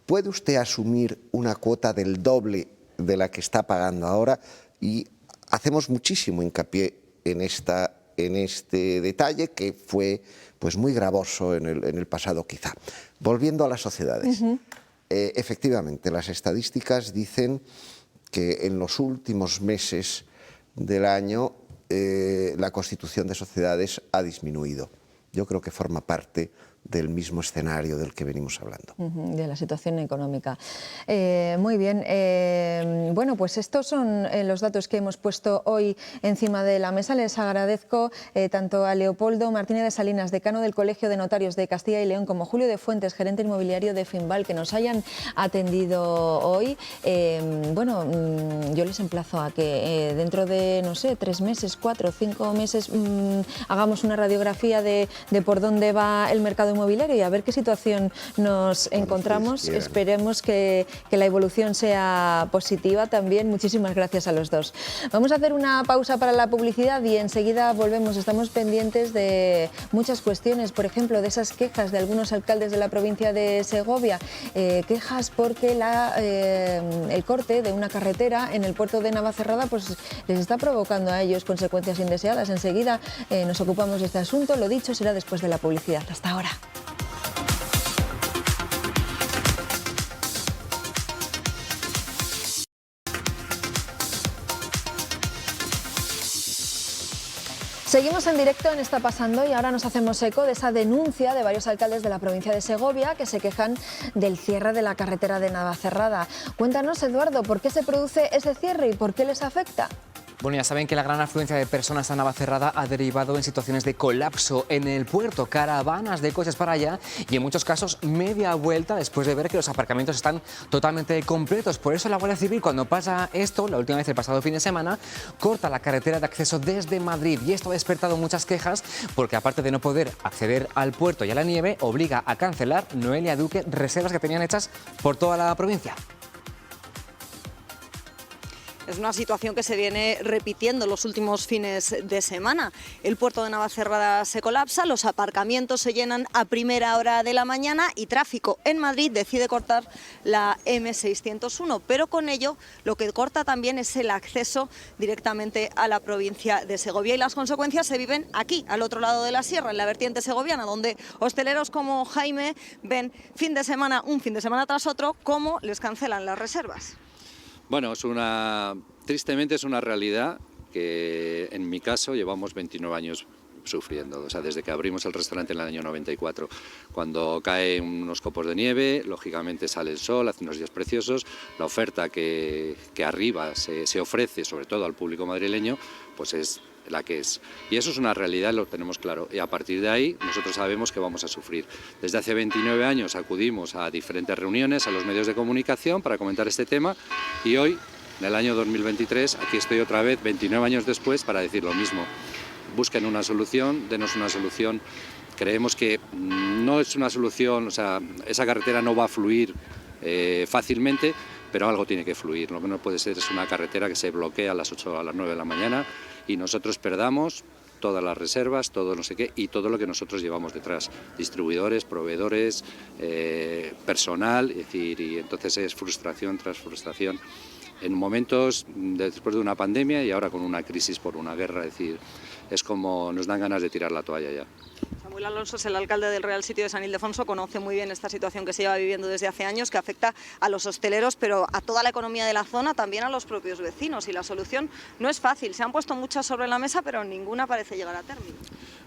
¿Puede usted asumir una cuota del doble de la que está pagando ahora? Y hacemos muchísimo hincapié en este detalle que fue pues muy gravoso en el pasado quizá. Volviendo a las sociedades, efectivamente las estadísticas dicen que en los últimos meses del año la constitución de sociedades ha disminuido. Yo creo que forma parte del mismo escenario del que venimos hablando. De la situación económica. Muy bien. Bueno, pues estos son los datos que hemos puesto hoy encima de la mesa. Les agradezco tanto a Leopoldo Martínez de Salinas, decano del Colegio de Notarios de Castilla y León, como Julio de Fuentes, gerente inmobiliario de Finval, que nos hayan atendido hoy. Bueno, yo les emplazo a que dentro de, no sé, 3 meses, 4 o 5 meses, hagamos una radiografía de por dónde va el mercado inmobiliario y a ver qué situación nos encontramos. Esperemos que la evolución sea positiva también. Muchísimas gracias a los dos. Vamos a hacer una pausa para la publicidad y enseguida volvemos. Estamos pendientes de muchas cuestiones, por ejemplo, de esas quejas de algunos alcaldes de la provincia de Segovia, quejas porque el corte de una carretera en el puerto de Navacerrada pues les está provocando a ellos consecuencias indeseadas. Enseguida nos ocupamos de este asunto. Lo dicho, será después de la publicidad. Hasta ahora. Seguimos en directo en Está Pasando y ahora nos hacemos eco de esa denuncia de varios alcaldes de la provincia de Segovia que se quejan del cierre de la carretera de Navacerrada. Cuéntanos, Eduardo, ¿por qué se produce ese cierre y por qué les afecta? Bueno, ya saben que la gran afluencia de personas a Navacerrada ha derivado en situaciones de colapso en el puerto, caravanas de coches para allá y en muchos casos media vuelta después de ver que los aparcamientos están totalmente completos. Por eso la Guardia Civil, cuando pasa esto, la última vez el pasado fin de semana, corta la carretera de acceso desde Madrid y esto ha despertado muchas quejas porque aparte de no poder acceder al puerto y a la nieve, obliga a cancelar, Noelia Duque, reservas que tenían hechas por toda la provincia. Es una situación que se viene repitiendo los últimos fines de semana. El puerto de Navacerrada se colapsa, los aparcamientos se llenan a primera hora de la mañana y Tráfico en Madrid decide cortar la M601, pero con ello lo que corta también es el acceso directamente a la provincia de Segovia y las consecuencias se viven aquí, al otro lado de la sierra, en la vertiente segoviana, donde hosteleros como Jaime ven un fin de semana tras otro, cómo les cancelan las reservas. Bueno, tristemente es una realidad que en mi caso llevamos 29 años sufriendo, o sea, desde que abrimos el restaurante en el año 94. Cuando caen unos copos de nieve, lógicamente sale el sol, hace unos días preciosos, la oferta que arriba se ofrece, sobre todo al público madrileño, pues es la que es. Y eso es una realidad, lo tenemos claro. Y a partir de ahí nosotros sabemos que vamos a sufrir. Desde hace 29 años acudimos a diferentes reuniones, a los medios de comunicación para comentar este tema y hoy, en el año 2023, aquí estoy otra vez, 29 años después, para decir lo mismo. Busquen una solución, denos una solución. Creemos que no es una solución, o sea, esa carretera no va a fluir fácilmente, pero algo tiene que fluir. Lo que no puede ser es una carretera que se bloquea a las 8 o a las 9 de la mañana y nosotros perdamos todas las reservas, todo no sé qué y todo lo que nosotros llevamos detrás, distribuidores, proveedores, personal, es decir, y entonces es frustración tras frustración en momentos después de una pandemia y ahora con una crisis por una guerra, es decir, es como nos dan ganas de tirar la toalla ya. Samuel Alonso es el alcalde del Real Sitio de San Ildefonso, conoce muy bien esta situación que se lleva viviendo desde hace años, que afecta a los hosteleros, pero a toda la economía de la zona, también a los propios vecinos. Y la solución no es fácil, se han puesto muchas sobre la mesa, pero ninguna parece llegar a término.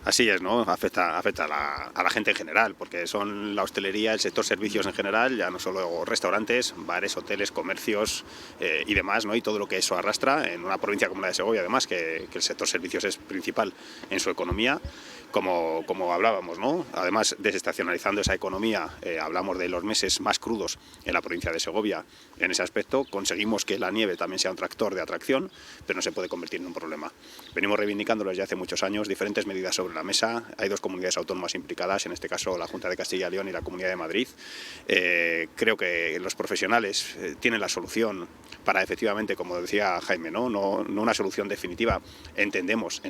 Así es, ¿no? Afecta a la gente en general, porque son la hostelería, el sector servicios en general, ya no solo restaurantes, bares, hoteles, comercios y demás, ¿no? Y todo lo que eso arrastra en una provincia como la de Segovia, además, que el sector servicios es principal en su economía, como hablábamos, ¿no? Además, desestacionalizando esa economía, hablamos de los meses más crudos en la provincia de Segovia. En ese aspecto conseguimos que la nieve también sea un tractor de atracción, pero no se puede convertir en un problema. Venimos reivindicándolo desde hace muchos años, diferentes medidas sobre la mesa. Hay dos comunidades autónomas implicadas, en este caso la Junta de Castilla y León y la Comunidad de Madrid. Creo que los profesionales tienen la solución para efectivamente, como decía Jaime, no una solución definitiva. Entendemos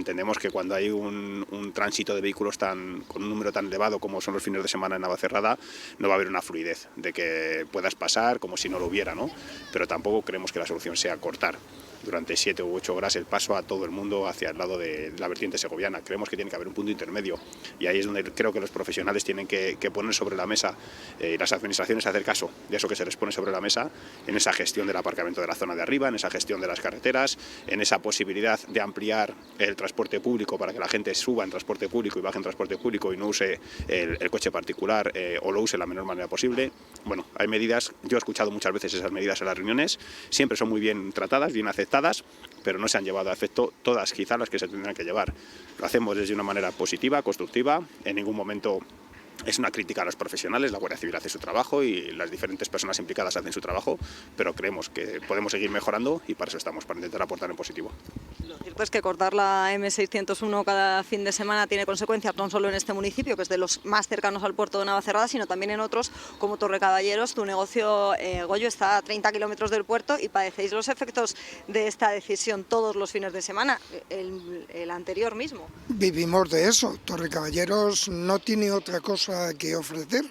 que cuando hay un tránsito de vehículos con un número tan elevado como son los fines de semana en Navacerrada, no va a haber una fluidez de que puedas pasar como si no lo hubiera, ¿no? Pero tampoco creemos que la solución sea cortar durante 7 u 8 horas el paso a todo el mundo hacia el lado de la vertiente segoviana. Creemos que tiene que haber un punto intermedio y ahí es donde creo que los profesionales tienen que poner sobre la mesa y las administraciones hacer caso de eso que se les pone sobre la mesa en esa gestión del aparcamiento de la zona de arriba, en esa gestión de las carreteras, en esa posibilidad de ampliar el transporte público para que la gente suba en transporte público y baje en transporte público y no use el coche particular o lo use de la menor manera posible. Bueno, hay medidas, yo he escuchado muchas veces esas medidas en las reuniones, siempre son muy bien tratadas, bien aceptadas, pero no se han llevado a efecto todas quizás las que se tendrán que llevar. Lo hacemos desde una manera positiva, constructiva, en ningún momento es una crítica a los profesionales, la Guardia Civil hace su trabajo y las diferentes personas implicadas hacen su trabajo, pero creemos que podemos seguir mejorando y para eso estamos, para intentar aportar en positivo. Lo cierto es que cortar la M601 cada fin de semana tiene consecuencias no solo en este municipio, que es de los más cercanos al puerto de Navacerrada, sino también en otros como Torrecaballeros. Tu negocio, Goyo, está a 30 kilómetros del puerto y padecéis los efectos de esta decisión todos los fines de semana, el anterior mismo. Vivimos de eso. Torrecaballeros no tiene otra cosa que ofrecer.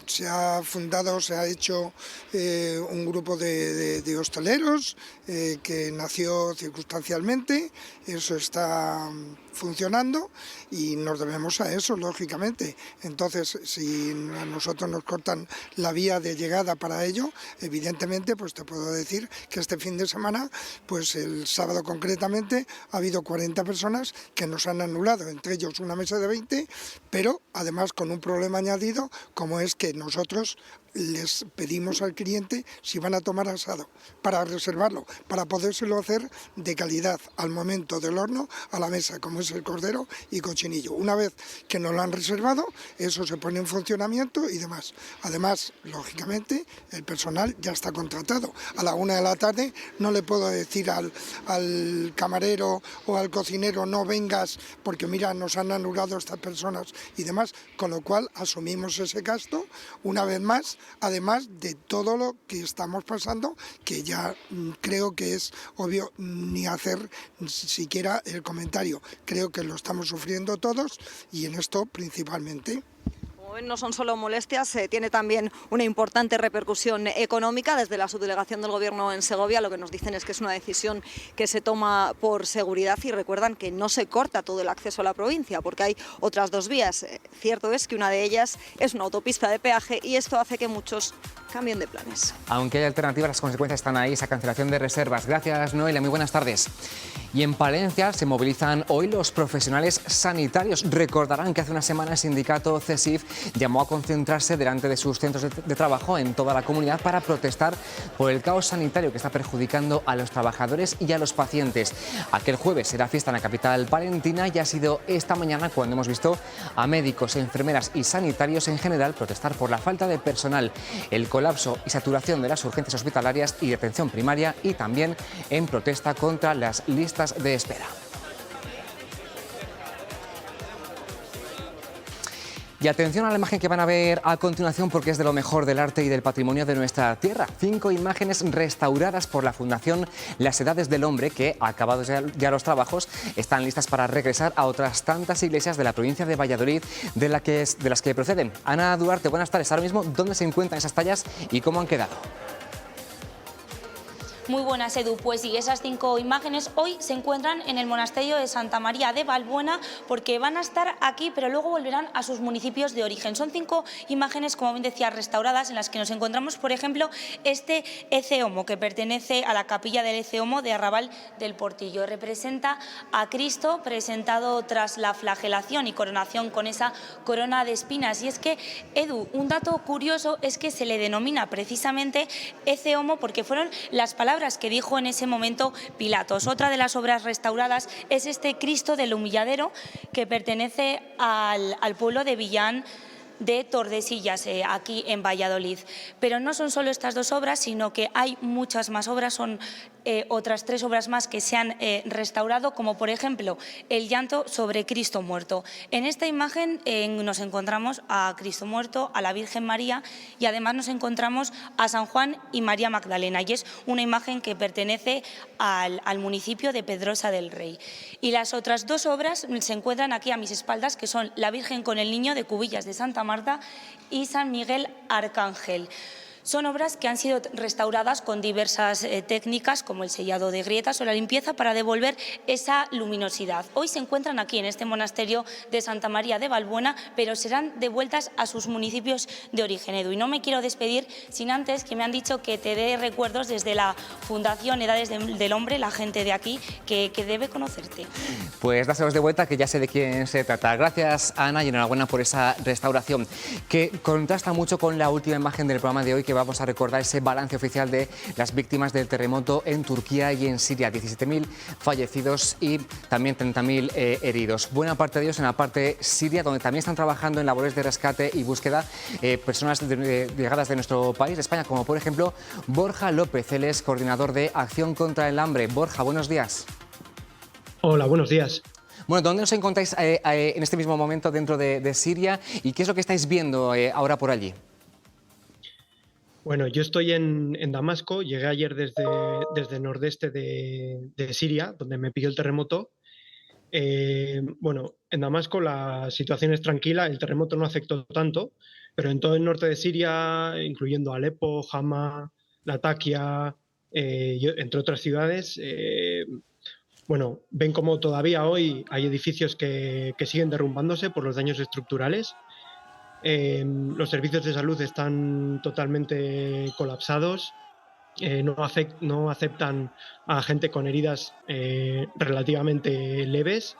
Se ha fundado, se ha hecho un grupo de hosteleros que nació circunstancialmente, eso está funcionando y nos debemos a eso, lógicamente. Entonces, si a nosotros nos cortan la vía de llegada para ello, evidentemente, pues te puedo decir que este fin de semana, pues el sábado concretamente, ha habido 40 personas que nos han anulado, entre ellos una mesa de 20, pero además con un problema añadido, como es que nosotros les pedimos al cliente si van a tomar asado, para reservarlo, para podérselo hacer de calidad al momento del horno a la mesa, como es el cordero y cochinillo. Una vez que nos lo han reservado, eso se pone en funcionamiento y demás. Además, lógicamente, el personal ya está contratado. A la 1 de la tarde no le puedo decir al camarero o al cocinero no vengas porque mira, nos han anulado estas personas y demás, con lo cual asumimos ese gasto una vez más, además de todo lo que estamos pasando, que ya creo que es obvio ni hacer siquiera el comentario. Creo que lo estamos sufriendo todos y en esto principalmente. No son solo molestias, tiene también una importante repercusión económica. Desde la subdelegación del Gobierno en Segovia lo que nos dicen es que es una decisión que se toma por seguridad y recuerdan que no se corta todo el acceso a la provincia porque hay otras dos vías. Cierto es que una de ellas es una autopista de peaje y esto hace que muchos cambien de planes. Aunque hay alternativas, las consecuencias están ahí, esa cancelación de reservas. Gracias, Noelia, muy buenas tardes. Y en Palencia se movilizan hoy los profesionales sanitarios. Recordarán que hace una semana el sindicato CESIF llamó a concentrarse delante de sus centros de trabajo en toda la comunidad para protestar por el caos sanitario que está perjudicando a los trabajadores y a los pacientes. Aquel jueves era fiesta en la capital palentina y ha sido esta mañana cuando hemos visto a médicos, enfermeras y sanitarios en general protestar por la falta de personal, el colapso y saturación de las urgencias hospitalarias y de atención primaria y también en protesta contra las listas de espera. Y atención a la imagen que van a ver a continuación porque es de lo mejor del arte y del patrimonio de nuestra tierra. 5 imágenes restauradas por la Fundación Las Edades del Hombre que, acabados ya los trabajos, están listas para regresar a otras tantas iglesias de la provincia de Valladolid de las que proceden. Ana Duarte, buenas tardes. Ahora mismo, ¿dónde se encuentran esas tallas y cómo han quedado? Muy buenas, Edu. Pues sí, esas 5 imágenes hoy se encuentran en el monasterio de Santa María de Valbuena porque van a estar aquí, pero luego volverán a sus municipios de origen. Son 5 imágenes, como bien decía, restauradas, en las que nos encontramos, por ejemplo, este Ecce Homo, que pertenece a la capilla del Ecce Homo de Arrabal del Portillo. Representa a Cristo presentado tras la flagelación y coronación con esa corona de espinas. Y es que, Edu, un dato curioso es que se le denomina precisamente Ecce Homo porque fueron las palabras que dijo en ese momento Pilatos. Otra de las obras restauradas es este Cristo del Humilladero, que pertenece al pueblo de Villán de Tordesillas, aquí en Valladolid. Pero no son solo estas 2 obras, sino que hay muchas más obras, son otras 3 obras más que se han restaurado, como por ejemplo el llanto sobre Cristo muerto. En esta imagen nos encontramos a Cristo muerto, a la Virgen María y además nos encontramos a San Juan y María Magdalena, y es una imagen que pertenece al municipio de Pedrosa del Rey. Y las otras 2 obras se encuentran aquí a mis espaldas, que son la Virgen con el Niño de Cubillas de Santa Marta y San Miguel Arcángel. Son obras que han sido restauradas con diversas técnicas, como el sellado de grietas o la limpieza, para devolver esa luminosidad. Hoy se encuentran aquí en este monasterio de Santa María de Valbuena, pero serán devueltas a sus municipios de origen, Edu. Y no me quiero despedir sin antes que me han dicho que te dé recuerdos desde la Fundación Edades del Hombre, la gente de aquí, que debe conocerte. Pues dáselos de vuelta, que ya sé de quién se trata. Gracias, Ana, y enhorabuena por esa restauración, que contrasta mucho con la última imagen del programa de hoy, que vamos a recordar ese balance oficial de las víctimas del terremoto en Turquía y en Siria. 17.000 fallecidos y también 30.000 heridos. Buena parte de ellos en la parte siria, donde también están trabajando en labores de rescate y búsqueda personas llegadas de nuestro país, de España, como por ejemplo Borja López. Él es coordinador de Acción contra el Hambre. Borja, buenos días. Hola, buenos días. Bueno, ¿dónde os encontráis en este mismo momento dentro de Siria y qué es lo que estáis viendo ahora por allí? Bueno, yo estoy en Damasco, llegué ayer desde el nordeste de Siria, donde me pilló el terremoto. Bueno, en Damasco la situación es tranquila, el terremoto no afectó tanto, pero en todo el norte de Siria, incluyendo Alepo, Hama, Latakia, entre otras ciudades, bueno, ven como todavía hoy hay edificios que siguen derrumbándose por los daños estructurales. Los servicios de salud están totalmente colapsados. No aceptan a gente con heridas relativamente leves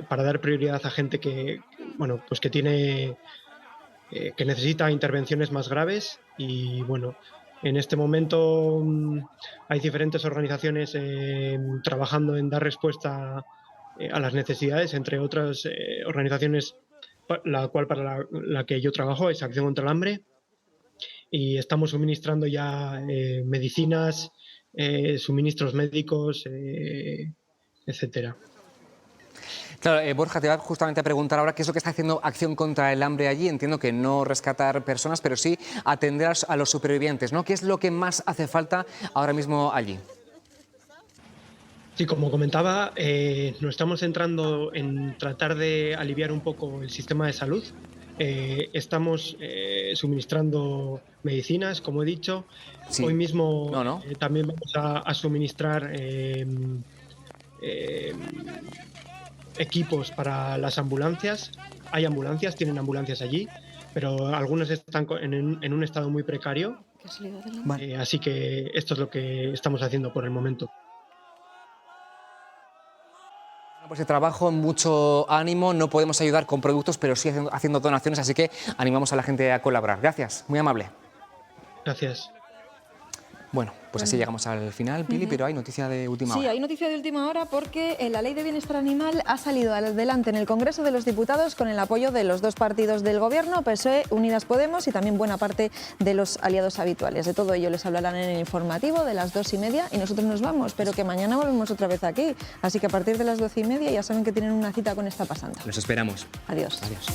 para dar prioridad a gente que necesita intervenciones más graves. Y bueno, en este momento hay diferentes organizaciones trabajando en dar respuesta a las necesidades, entre otras organizaciones, para la que yo trabajo es Acción contra el Hambre, y estamos suministrando ya medicinas, suministros médicos, etcétera. Claro, Borja, te iba justamente a preguntar ahora qué es lo que está haciendo Acción contra el Hambre allí. Entiendo que no rescatar personas, pero sí atender a los supervivientes, ¿no? ¿Qué es lo que más hace falta ahora mismo allí? Sí, como comentaba, nos estamos centrando en tratar de aliviar un poco el sistema de salud. Estamos suministrando medicinas, como he dicho. Sí. Hoy mismo también vamos a suministrar equipos para las ambulancias. Hay ambulancias, tienen ambulancias allí, pero algunas están en un estado muy precario. Así que esto es lo que estamos haciendo por el momento. Pues de trabajo, mucho ánimo. No podemos ayudar con productos, pero sí haciendo donaciones, así que animamos a la gente a colaborar. Gracias, muy amable. Gracias. Bueno, pues así llegamos al final, Pili, pero hay noticia de última hora. Sí, hay noticia de última hora porque la Ley de Bienestar Animal ha salido adelante en el Congreso de los Diputados con el apoyo de los dos partidos del Gobierno, PSOE, Unidas Podemos y también buena parte de los aliados habituales. De todo ello les hablarán en el informativo de las 2:30 y nosotros nos vamos, pero que mañana volvemos otra vez aquí. Así que a partir de las 12:30 ya saben que tienen una cita con Esta Pasando. Los esperamos. Adiós. Adiós.